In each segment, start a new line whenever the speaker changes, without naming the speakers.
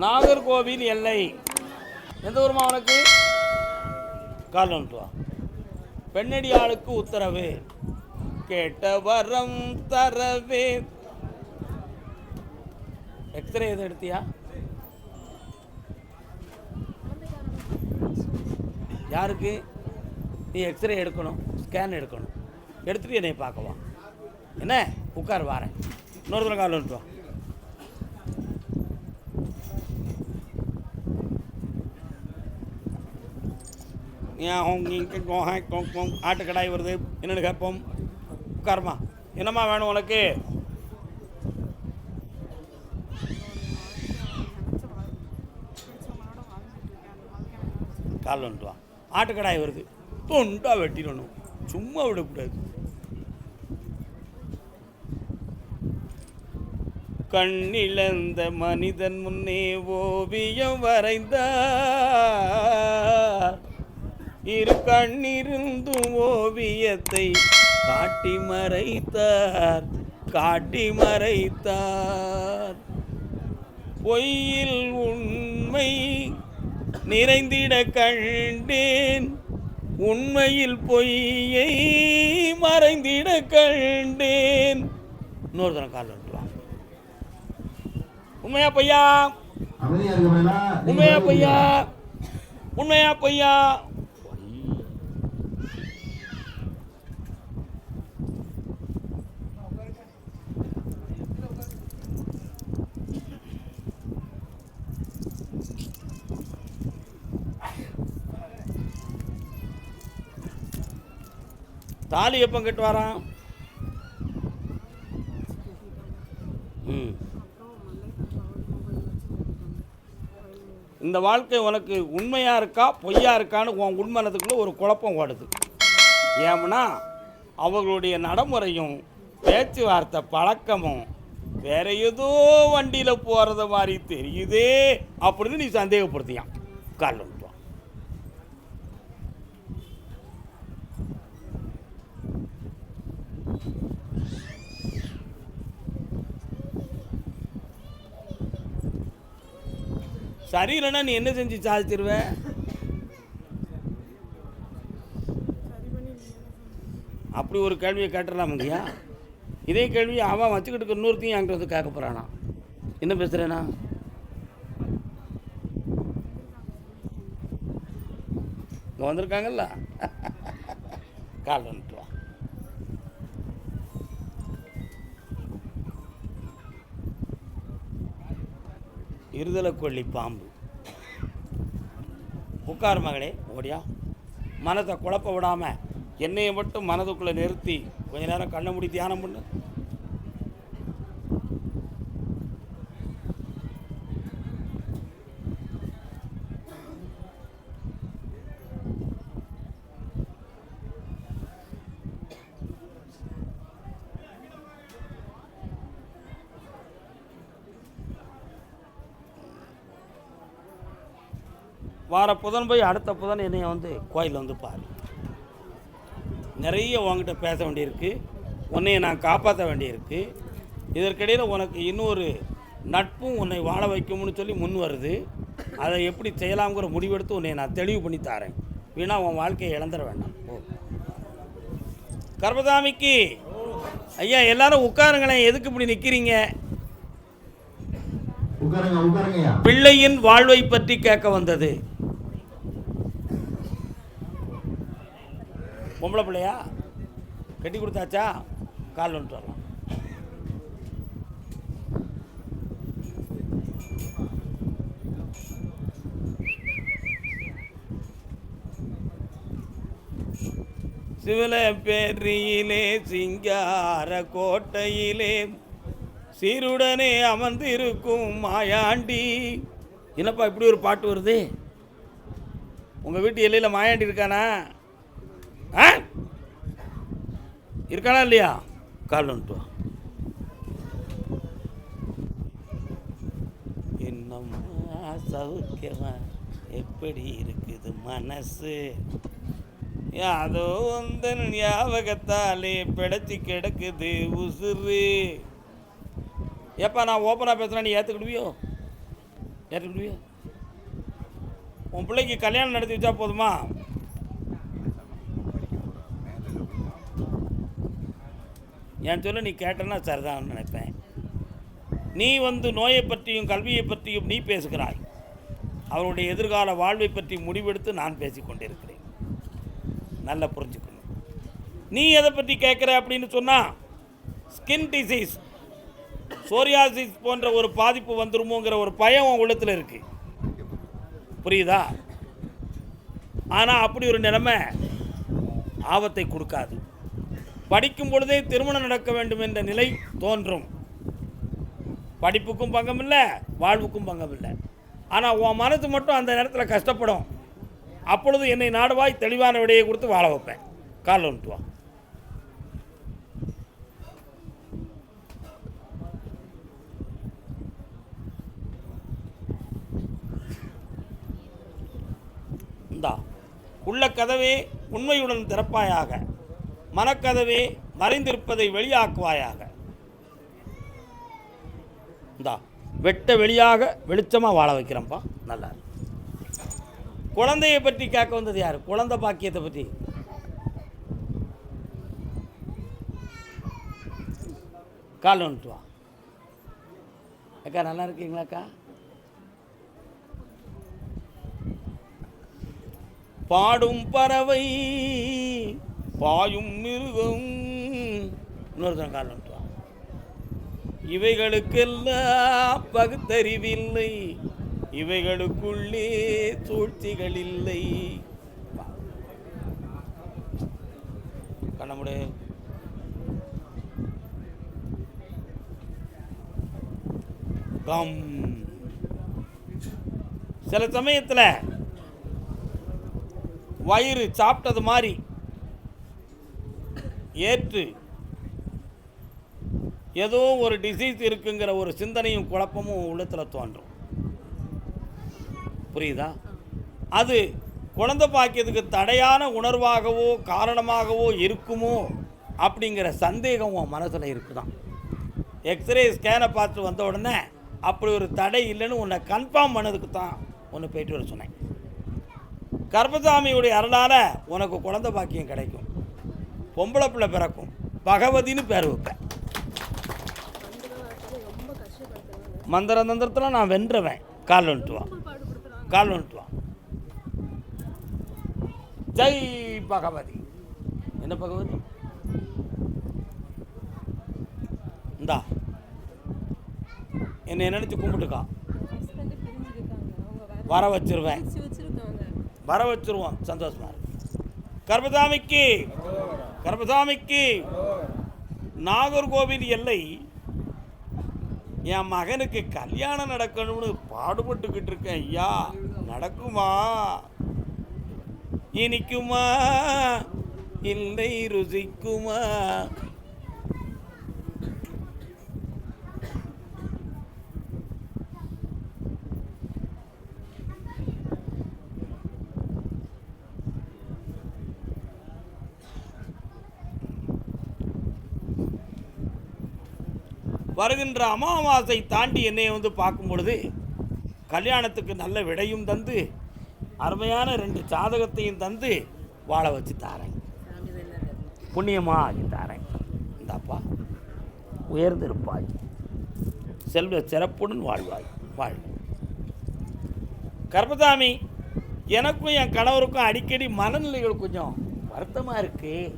நாகர்கோவில் எல்லை. எந்த ஊருமா உனக்கு? கால் வந்துட்டு வா. பெண்ணடியாளுக்கு உத்தரவு, கேட்ட வரம் தரவே. எக்ஸ்ரே எதுவும் எடுத்தியா? யாருக்கு? நீ எக்ஸ்ரே எடுக்கணும், ஸ்கேன் எடுக்கணும். எடுத்துகிட்டு என்னை பார்க்கவா? என்ன உட்கார், வாரேன். இன்னொரு தடவை கால் வந்துட்டு வா. ஆட்டு கடாய் வருது, என்னென்னு கேட்போம். உட்காருமா. என்னம்மா வேணும் உனக்கு? கால் வந்துட்டு வா. ஆட்டு கடாய் வருது, தொண்டா வெட்டிடணும், சும்மா விடக்கூடாது. கண்ணிழந்த மனிதன் முன்னே ஓவியம் வரைந்தார். இரு கண்ணிருந்தும் ஓவியத்தை காட்டி மறைத்தார், காட்டி மறைத்தார். பொய்யில் உண்மை நிறைந்திட கண்டேன், உண்மையில் பொய்யை மறைந்திட கண்டேன். இன்னொரு தரம் கால் வந்துடுவான். உண்மையா பொய்யா? உண்மையா பொய்யா? உண்மையா பொய்யா? தாலி எப்போ கட்டு வரான்? இந்த வாழ்க்கை உனக்கு உண்மையாக இருக்கா பொய்யா இருக்கான்னு உன் உண்மனத்துக்குள்ளே ஒரு குழப்பம் ஓடுது. ஏன்னா அவர்களுடைய நடைமுறையும் பேச்சுவார்த்தை பழக்கமும் வேற ஏதோ வண்டியில் போகிறத மாதிரி தெரியுதே அப்படின்னு நீ சந்தேகப்படுத்தியான். கால் வந்துட்டு சரியில்லைன்னா நீ என்ன செஞ்சு சாதிச்சிருவ? அப்படி ஒரு கேள்வியை கேட்டுடலாமுங்கய்யா. இதே கேள்வி அவன் வச்சுக்கிட்டு இன்னொருத்தையும் என்கிட்ட வந்து கேட்க போகிறானா? என்ன பேசுகிறேன்னா? இங்கே வந்திருக்காங்கல்ல, கால் வந்துட்டு வா. இருதலை கொல்லி பாம்பு. உட்கார் மகளே, ஓடியா. மனதை குழப்ப விடாமல் என்னையை மட்டும் மனதுக்குள்ளே நிறுத்தி கொஞ்ச நேரம் கண்ணை மூடி தியானம் பண்ணு. வார புதன் போய் அடுத்த புதன் என்னைய வந்து கோயிலில் வந்து பாரு. நிறைய உங்ககிட்ட பேச வேண்டியிருக்கு, உன்னையை நான் காப்பாற்ற வேண்டியிருக்கு. இதற்கிடையில் உனக்கு இன்னொரு நட்பும் உன்னை வாழ வைக்கும்னு சொல்லி முன் வருது. அதை எப்படி செய்யலாம்ங்கிற முடிவெடுத்து உன்னை நான் தெளிவு பண்ணி தாரேன். வீணா உன் வாழ்க்கையை இழந்துட வேண்டாம். ஓ கர்பதாமிக்கு ஐயா, எல்லாரும் உட்காருங்களேன். எதுக்கு இப்படி நிற்கிறீங்க? பிள்ளையின் வாழ்வை பற்றி கேட்க வந்தது. பொம்பளை பிள்ளையா? கட்டி கொடுத்தாச்சா? கால் வந்துட்டு வரலாம். சிவல பேரியிலே சிங்கார கோட்டையிலே சீருடனே அமர்ந்திருக்கும் மாயாண்டி. என்னப்பா இப்படி ஒரு பாட்டு வருது? உங்கள் வீட்டு எல்லையில் மாயாண்டி இருக்கானா? இருக்கானா இல்லையா? கால் வந்துட்டு வா. என்னம்மா சௌக்கியமா, எப்படி இருக்குது மனசு? யாதோ அந்த ஞாபகத்தாலே பிடைச்சி கிடக்குது உசுறு. ஏப்பா நான் ஓப்பனாக பேசுகிறேன், நீ ஏற்றுக்கிடுவியோ? ஏற்றுக்கிடுவியா? உன் பிள்ளைக்கு கல்யாணம் நடத்தி வச்சா போதுமா? என் சொல்ல நீ கேட்டனா சரிதான் நினைப்பேன். நீ நோயை பற்றியும் கல்வியை பற்றியும் நீ பேசுகிறாய். அவருடைய எதிர்கால வாழ்வை பற்றி முடிவெடுத்து நான் பேசிக்கொண்டிருக்கிறேன். நல்லா புரிஞ்சுக்கணும். நீ எதை பற்றி கேட்குற அப்படின்னு சொன்னால், ஸ்கின் டிசீஸ், சோரியாசிஸ் போன்ற ஒரு பாதிப்பு வந்துருமோங்கிற ஒரு பயம் உன் உள்ளத்தில் இருக்கு. புரியுதா? ஆனால் அப்படி ஒரு நிலைமை ஆபத்தை கொடுக்காது. படிக்கும் பொழுதே திருமணம் நடக்க வேண்டும் என்ற நிலை தோன்றும். படிப்புக்கும் பங்கம் இல்லை, வாழ்வுக்கும் பங்கம் இல்லை. ஆனால் உன் மனசு மட்டும் அந்த நேரத்தில் கஷ்டப்படும். அப்பொழுது என்னை நாடுவாய், தெளிவான விடையை கொடுத்து வாழ வைப்பேன். காலில் வந்துட்டு வா. இந்தா உள்ள கதவே உண்மையுடன் திறப்பாயாக, மனக்கதவே மறைந்திருப்பதை வெளியாக்குவாயாக. இந்தா வெட்ட வெளியாக வெளிச்சமாக வாழ வைக்கிறேன்ப்பா. நல்லா. குழந்தையை பற்றி கேட்க வந்தது யார்? குழந்தை பாக்கியத்தை பற்றி. கால் வந்துட்டு வா. அக்கா நல்லா இருக்கீங்களாக்கா? பாடும் பறவை பாயும் மிருகம். இன்னொருத்தன் கால் வந்துட்டு வா. இவைகளுக்கெல்லாம் பகுத்தறிவில்லை, இவைகளுக்குள்ளே சூழ்ச்சிகள் இல்லை. கண்ணமுடு. கம். சில சமயத்தில் வயிறு சாப்பிட்டது மாதிரி ஏற்று ஏதோ ஒரு டிசீஸ் இருக்குங்கிற ஒரு சிந்தனையும் குழப்பமும் உள்ளத்தில் தோன்றும். புரியுதா? அது குழந்தை பாக்கியத்துக்கு தடையான உணர்வாகவோ காரணமாகவோ இருக்குமோ அப்படிங்கிற சந்தேகம் உன் மனசில் இருக்குதான். எக்ஸ்ரே ஸ்கேனை பார்த்து வந்த உடனே அப்படி ஒரு தடை இல்லைன்னு உன்னை கன்ஃபார்ம் பண்ணதுக்கு தான் ஒன்று போயிட்டு வர சொன்னேன். கர்ப்பசாமியுடைய அருளால் உனக்கு குழந்தை பாக்கியம் கிடைக்கும். பொம்பளை பிள்ளை பிறக்கும். பகவதின்னு பேர் வைப்பேன். மந்திரத்தில் நான் வென்றவன். கால் வந்துட்டு வா. கால் வந்துட்டு வா. ஜெய் பகவதி. என்ன பகவதி? இந்தா என்னை நினைச்சு கும்பிட்டுக்கா. வர வச்சிருவேன். வர வச்சிருவோம். சந்தோஷமா இருக்கு. கர்ப்பசாமிக்கு கர்ப்பசாமிக்கு நாகர்கோவில் எல்லை என் மகனுக்கு கல்யாணம் நடக்கணும்னு பாடுபட்டுக்கிட்டு இருக்கேன். ஐயா நடக்குமா? இனிக்குமா இல்லை ருசிக்குமா? வருகின்ற அமாவாசை தாண்டி என்னை பார்க்கும் பொழுது கல்யாணத்துக்கு நல்ல விடையும் தந்து அருமையான 2 சாதகத்தையும் தந்து வாழ வச்சு தாரேன். புண்ணியமாக ஆகி தாரேன். இந்தாப்பா உயர்ந்திருப்பாய், செல்வ சிறப்புடன் வாழ்வாய். வாழ். கர்ப்பசாமி, எனக்கும் என் கணவருக்கும் அடிக்கடி மனநிலைகள் கொஞ்சம் வருத்தமாக இருக்குது.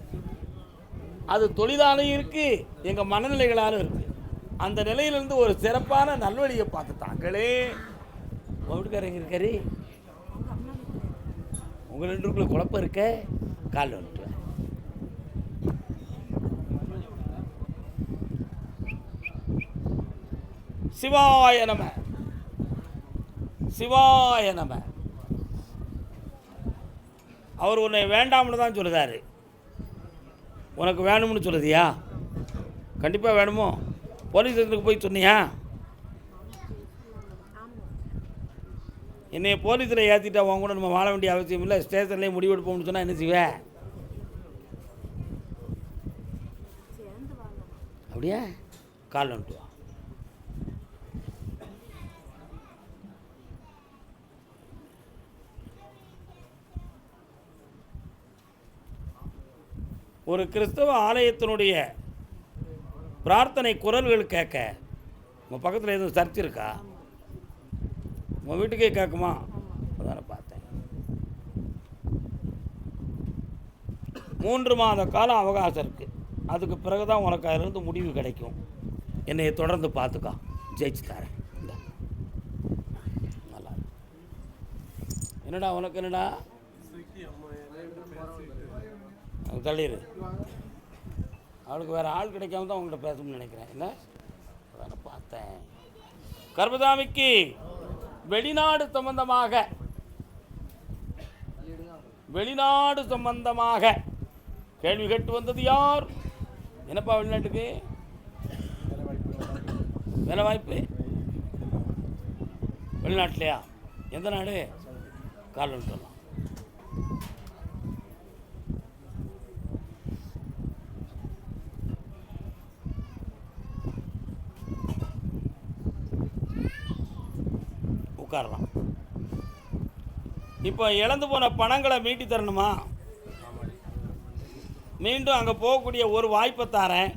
அது தொழிலாலும் இருக்குது, எங்கள் மனநிலைகளாலும் இருக்குது. அந்த நிலையிலிருந்து ஒரு சிறப்பான நல்வழியை பார்த்து தாங்களே. வீட்டுக்காரங்க இருக்காரு, உங்கள் 2 குழப்பம் இருக்க. கால் வந்துட்டு சிவாய நம, சிவாய நம. அவர் உன்னை வேண்டாம்னு தான் சொல்லுதாரு. உனக்கு வேணும்னு சொல்லுதியா? கண்டிப்பாக வேணுமோ? போலீஸ் ஸ்டேஷனுக்கு போய் சொன்னியா? என்னைய போலீஸில் ஏற்றிட்டா அவங்க கூட நம்ம வாழ வேண்டிய அவசியம் இல்லை. ஸ்டேஷன்லேயே முடிவெடுப்போம்னு சொன்னால் என்ன செய்வேன்? அப்படியா? கால் வந்துட்டு வா. ஒரு கிறிஸ்தவ ஆலயத்தினுடைய பிரார்த்தனை குரல்கள் கேட்க உங்கள் பக்கத்தில் எதுவும் சர்ச் இருக்கா? உங்கள் வீட்டுக்கே கேட்குமா? அதான பார்த்தேன். 3 மாத காலம் அவகாசம் இருக்குது. அதுக்கு பிறகு தான் உனக்கு அதிலிருந்து முடிவு கிடைக்கும். என்னை தொடர்ந்து பார்த்துக்கா, ஜெயிச்சு தரேன். நல்லா என்னடா உனக்கு என்னடா தள்ளிடு. அவளுக்கு வேறு ஆள் கிடைக்காம தான் உங்கள்கிட்ட பேசணும்னு நினைக்கிறேன். இல்லை அதான பார்த்தேன். கர்மதாமிக்கு வெளிநாடு சம்பந்தமாக கேள்வி கேட்டு வந்தது யார்? என்னப்பா வெளிநாட்டுக்கு வேலை வாய்ப்பு? வெளிநாட்டிலையா? எந்த நாடு? காரணம் சொல்லலாம். உட்காரலாம். இப்போ இழந்து போன பணங்களை மீட்டி தரணுமா? மீண்டும் அங்கே போகக்கூடிய ஒரு வாய்ப்பை தரேன்.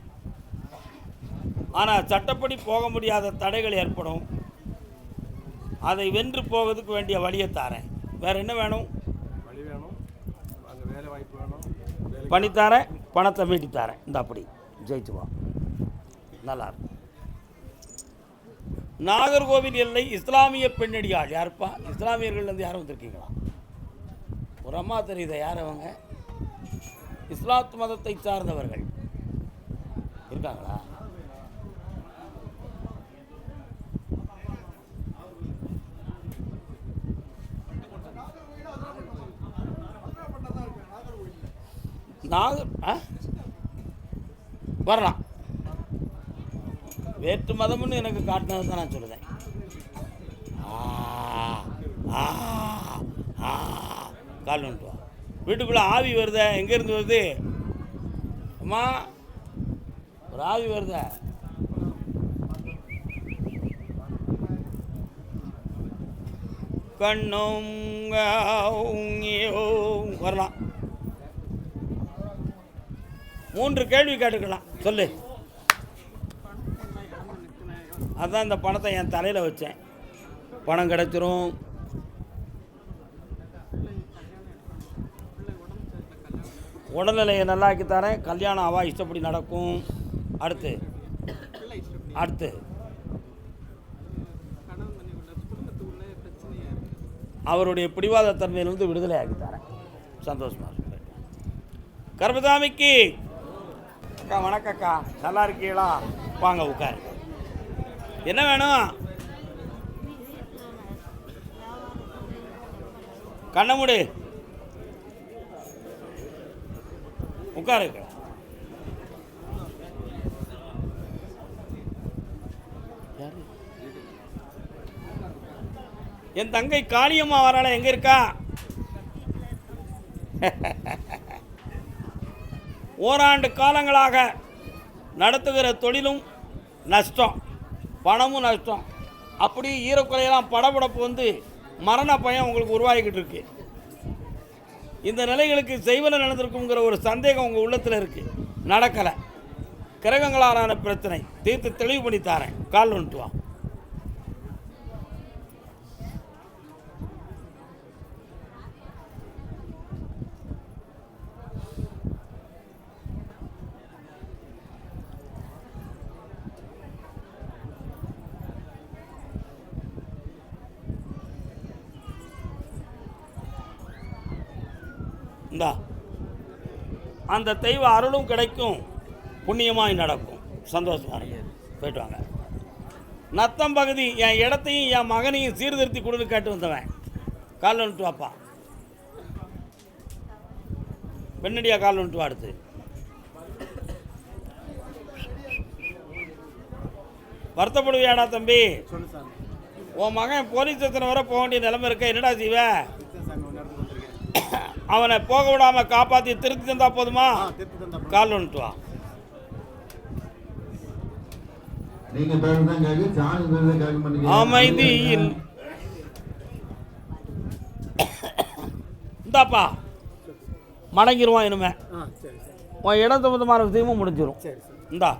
ஆனால் சட்டப்படி போக முடியாத தடைகள் ஏற்படும். அதை வென்று போவதுக்கு வேண்டிய வழியை தரேன். வேறு என்ன வேணும்?
வழி வேணும், அங்கே வேலை வாய்ப்பு வேணும்,
பண்ணித்தரேன், பணத்தை மீட்டி தரேன். இந்த அப்படி ஜெயிச்சுவா. நல்லாயிருக்கும். நாகர்கோவில் எல்லை இஸ்லாமிய பெண்ணடியாள் யாருப்பா? இஸ்லாமியர்கள்லேருந்து யாரும் வந்திருக்கீங்களா? ஒரு அம்மா தெரியுதா? யார் அவங்க? இஸ்லாத் மதத்தை சார்ந்தவர்கள் இருக்காங்களா? வரலாம். வேற்று மதம்னு எனக்கு காட்டினது தான் நான் சொல்லுவேன். கால் வந்துட்டு வா. வீட்டுக்குள்ளே ஆவி வருத. எங்கேருந்து வருது அம்மா? ஒரு ஆவி வருத. கண்ணும் வரலாம். 3 கேள்வி கேட்டுக்கலாம். சொல்லு. அதான் இந்த பணத்தை என் தலையில் வச்சேன். பணம் கிடச்சிரும். உடல்நிலையை நல்லாக்கி தரேன். கல்யாணம் அவா இஷ்டப்படி நடக்கும். அடுத்து அவருடைய பிடிவாத தன்மையிலிருந்து விடுதலை ஆக்கி தரேன். சந்தோஷமாக இருக்கு. கர்மதாமிக்கு அக்கா வணக்கக்கா, நல்லா இருக்கீங்களா? வாங்க உட்காரு. என்ன வேணும்? கண்ண மூடு, உட்காரு. என் தங்கை காளியம்மா வராள, எங்க இருக்கா? ஓராண்டு காலங்களாக நடத்துகிற தொழிலும் நஷ்டம், பணமும் நஷ்டம். அப்படி ஈரக்குறையெல்லாம் படபடப்பு வந்து மரண பயம் உங்களுக்கு உருவாகிக்கிட்டு இருக்கு. இந்த நிலைகளுக்கு செய்வன நடந்திருக்குங்கிற ஒரு சந்தேகம் உங்கள் உள்ளத்தில் இருக்குது. நடக்கலை. கிரகங்களான பிரச்சனை தீர்த்து தெளிவு பண்ணி தாரேன். கால் வந்துட்டு வா. இந்தா, அந்த தெய்வ அருளும் கிடைக்கும், புண்ணியமாய் நடக்கும். சந்தோஷமாக போயிட்டு வாங்க. நத்தம் பகுதி என் இடத்தையும் என் மகனையும் சீர்திருத்தி கொடுத்து கேட்டு வந்தவன். கால் வந்துட்டு வாப்பா. பெண்ணடியா கால் வந்துட்டு வா. அடுத்து வருத்தப்படுவியாடா தம்பி? உன் மகன் போலீஸ் ஸ்டேஷன் வர போக வேண்டிய நிலைமை இருக்க. என்னடா செய்வ? அவனை போக விடாம காப்பாற்றி திருத்தி தந்தா போதுமா? கால் வந்துட்டு வா. அமைதியில் இந்தாப்பா மடங்கிடுவான். இனிமே உன் இடம் சம்பந்தமான விஷயமும் முடிஞ்சிடும்.
சரி சரி.
இந்தா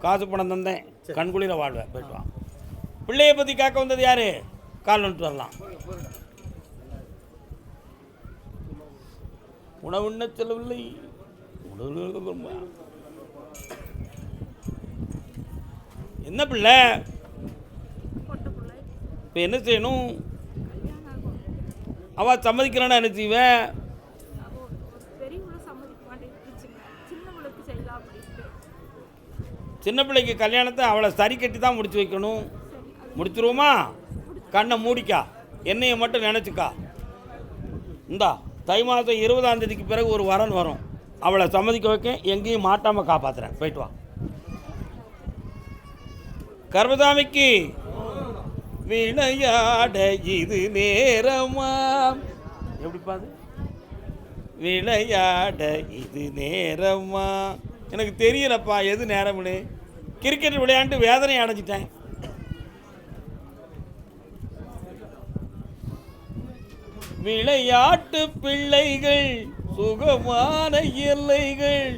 காசு பணம் தந்தேன், கண்குளிர வாழ்வேன், போயிட்டு வா. பிள்ளையை பற்றி கேட்க வந்தது யார்? கால் வந்துட்டு வரலாம். உணவுண்ண செல்லவில்லை. என்ன பிள்ளை இப்போ என்ன செய்யணும்? அவள் சம்மதிக்கிறானா என்ன செய்வேன்? சின்ன பிள்ளைக்கு கல்யாணத்தை அவளை சரி கட்டி தான் முடிச்சு வைக்கணும். முடிச்சிருவோமா? கண்ணை மூடிக்கா, என்னையை மட்டும் நினச்சிக்கா. இந்தா தை மாதம் 20ஆம் தேதிக்கு பிறகு ஒரு வரன் வரும், அவளை சம்மதிக்க வைக்க, எங்கேயும் மாட்டாமல் காப்பாற்றுறேன், போயிட்டு வா. கர்மசாமிக்கு விளையாட இது நேரமா? எப்படிப்பா அது? விளையாட இது நேரமா? எனக்கு தெரியலப்பா எது நேரம்னு. கிரிக்கெட் விளையாண்டு வேதனை அடைஞ்சிட்டேன். விளையாட்டு பிள்ளைகள் சுகமான எல்லைகள்.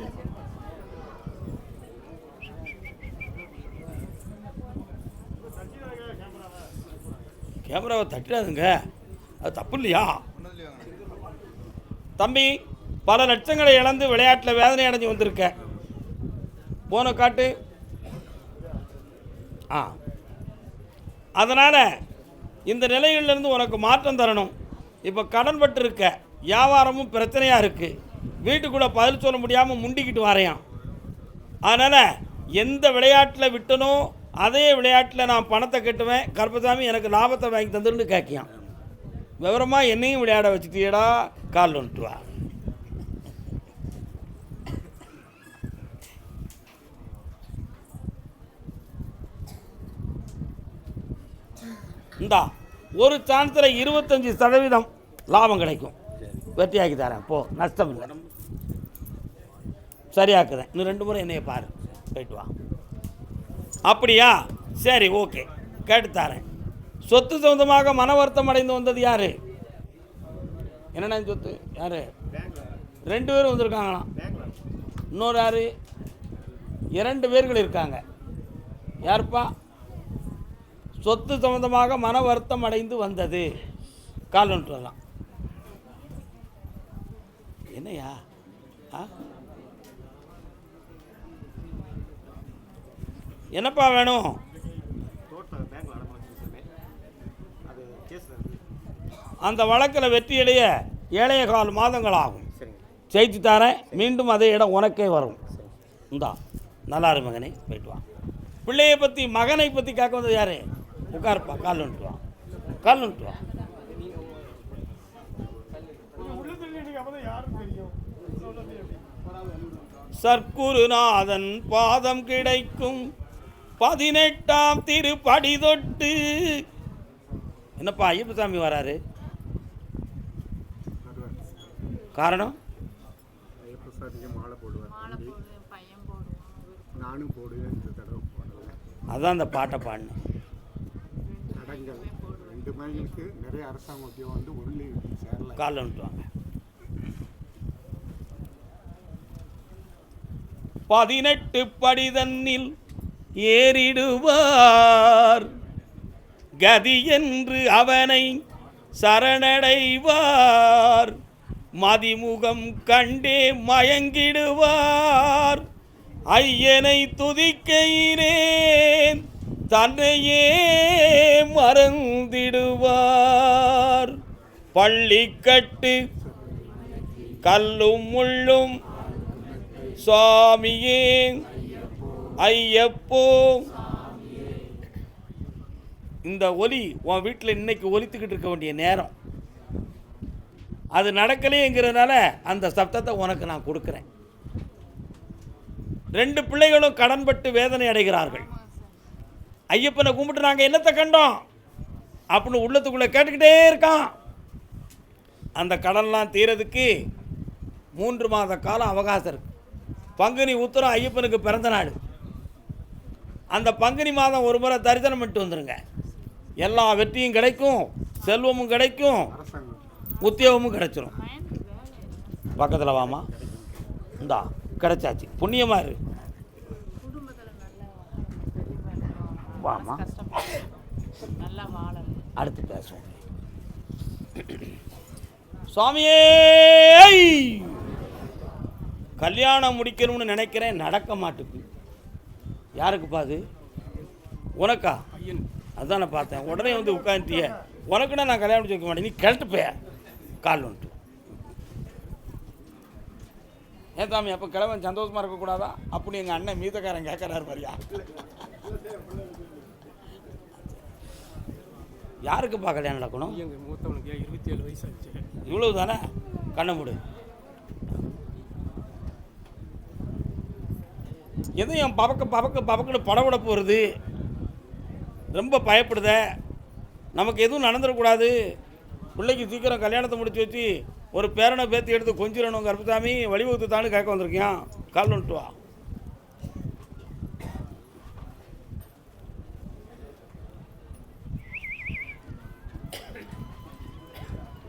கேமராவை தட்டிடாதுங்க, அது தப்பு இல்லையா? தம்பி, பல லட்சங்களை இழந்து விளையாட்டில் வேதனை அடைஞ்சு வந்திருக்க, போன காட்டு. அதனால் இந்த நிலைகளிலிருந்து உனக்கு மாற்றம் தரணும். இப்போ கடன் பட்டு இருக்க, வியாபாரமும் பிரச்சனையாக இருக்குது, வீட்டுக்குள்ளே பதில் சொல்ல முடியாமல் முண்டிக்கிட்டு வரையான். அதனால் எந்த விளையாட்டில் விட்டனோ அதே விளையாட்டில் நான் பணத்தை கட்டுவேன், கருப்பசாமி எனக்கு லாபத்தை வாங்கி தந்துன்னு கேட்கியான். விவரமாக என்னையும் விளையாட வச்சுட்டியடா, கால் வந்துட்டு வா. இந்தா ஒரு சான்ஸில் 25% லாபம் கிடைக்கும், வெற்றியாக்கி தரேன், போ, நஷ்டம் இல்லை, சரியாக்குறேன். இன்னும் 2 முறை என்னைய பாரு, போயிட்டு வா. அப்படியா? சரி, ஓகே, கேட்டு தரேன். சொத்து சொந்தமாக மன வருத்தம் அடைந்து வந்தது யார்? என்னென்ன சொத்து? யார்? 2 பேரும் வந்திருக்காங்களாம். இன்னொரு யார்? 2 பேர்கள் இருக்காங்க. யாருப்பா? சொத்து சம்பந்தமாக மன வருத்தம் அடைந்து வந்தது, கால் வந்துட்டு வரலாம். என்னையா? என்னப்பா வேணும்? அந்த வழக்கில் வெற்றியடைய 7.25 மாதங்கள் ஆகும். ஜெயிச்சு தரேன், மீண்டும் அதே இடம் உனக்கே வரும். இந்தா நல்லா இரு மகனே, போயிட்டு வா. பிள்ளையை பற்றி, மகனை பற்றி கேட்க வந்தது யார்? உட்காருப்பா, கால் வந்துட்டு வா, கால் வந்துட்டு வா. சர்க்குருநாதன் பாதம் கிடைக்கும் 18ஆம் திருப்படி தொட்டு. என்னப்பா ஐயப்பசாமி வராரு? காரணம்? அதான் அந்த பாட்டை பாடினேன்.
நிறைய அரசாங்க உத்தியோகம் வந்து ஒன்லி
கால் வந்துட்டு வாங்க. 18 படி தன்னில் ஏறிடுவார், கதி என்று அவனை சரணடைவார், மதிமுகம் கண்டே மயங்கிடுவார், ஐயனை துதிக்கையிலேன் தன்னையே மறந்திடுவார், பள்ளிக்கட்டு கல்லும் முள்ளும் சுவாமியே ஐயப்போ. இந்த ஒலி உன் வீட்டில் இன்னைக்கு ஒலித்துக்கிட்டு இருக்க வேண்டிய நேரம், அது நடக்கலையேங்கிறதுனால அந்த சப்தத்தை உனக்கு நான் கொடுக்குறேன். 2 பிள்ளைகளும் கடன்பட்டு வேதனை அடைகிறார்கள். ஐயப்பனை கும்பிட்டு நாங்கள் என்னத்தை கண்டோம் அப்படின்னு உள்ளத்துக்குள்ளே கேட்டுக்கிட்டே இருக்கான். அந்த கடன்லாம் தீரதுக்கு 3 மாத காலம் அவகாசம் இருக்குது. பங்குனி உத்திரம் ஐயப்பனுக்கு பிறந்த நாள். அந்த பங்குனி மாதம் ஒரு முறை தரிசனம் பண்ணிட்டு வந்துடுங்க, எல்லா வெற்றியும் கிடைக்கும், செல்வமும் கிடைக்கும், உத்தியோகமும் கிடைச்சிடும். பக்கத்தில் வாமா, இந்தா கிடச்சாச்சு. புண்ணியமாக இரு. வாமா
நல்லா வாழணும்.
அடுத்து பேசுவோம். சுவாமியே, கல்யாணம் முடிக்கணும்னு நினைக்கிறேன், நடக்க மாட்டுக்கு. யாருக்குப்பா அது? உனக்கா? அதுதான் நான் பார்த்தேன். உடனே வந்து உட்காந்துட்டிய. உனக்குன்னா நான் கல்யாணம் முடிச்சு வைக்க மாட்டேன். நீ கிளட்டு போய கால் வந்துட்டு. ஏன் சாமி அப்போ கிழவன் சந்தோஷமாக இருக்கக்கூடாதா? அப்படி எங்கள் அண்ணன் மீதக்காரன் கேட்குறாரு பாரியா. யாருக்குப்பா கல்யாணம் நடக்கணும்?
எங்கள் மூத்தவனுக்கு 27 வயசு ஆச்சு.
இவ்வளவு தானே? கண்ணை மூடு. எதுவும் என் பபக்குன்னு படபடப்பு வருது, ரொம்ப பயப்படுத. நமக்கு எதுவும் நடந்துடக்கூடாது. பிள்ளைக்கு சீக்கிரம் கல்யாணத்தை முடிச்சு வச்சு ஒரு பேரனை பேத்தி எடுத்து கொஞ்சிடணும். கருப்பசாமி வழிவகுத்து தானு கேட்க வந்திருக்கியான். கால் வந்துட்டு வா.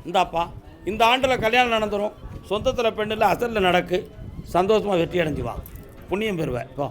இந்தாப்பா, இந்த ஆண்டில் கல்யாணம் நடந்துடும். சொந்தத்தில் பெண்ணில் அசலில் நடக்கு. சந்தோஷமாக வெற்றி அடைஞ்சு வா. புண்ணியம் பெறுவேன். இப்போ